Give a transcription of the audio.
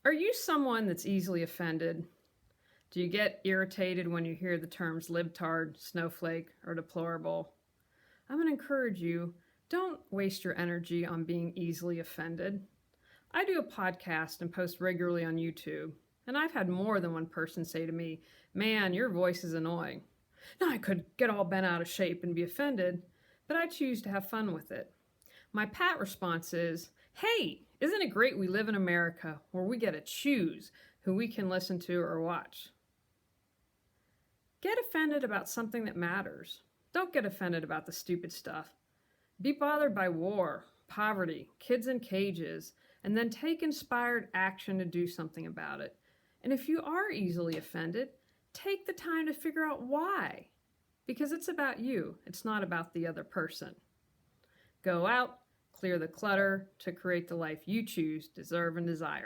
Are you someone that's easily offended? Do you get irritated when you hear the terms libtard, snowflake, or deplorable? I'm going to encourage you, don't waste your energy on being easily offended. I do a podcast and post regularly on YouTube, and I've had more than one person say to me, "Man, your voice is annoying." Now, I could get all bent out of shape and be offended, but I choose to have fun with it. My pat response is, "Hey, isn't it great we live in America where we get to choose who we can listen to or watch?" Get offended about something that matters. Don't get offended about the stupid stuff. Be bothered by war, poverty, kids in cages, and then take inspired action to do something about it. And if you are easily offended, take the time to figure out why. Because it's about you, it's not about the other person. Go out, clear the clutter to create the life you choose, deserve, and desire.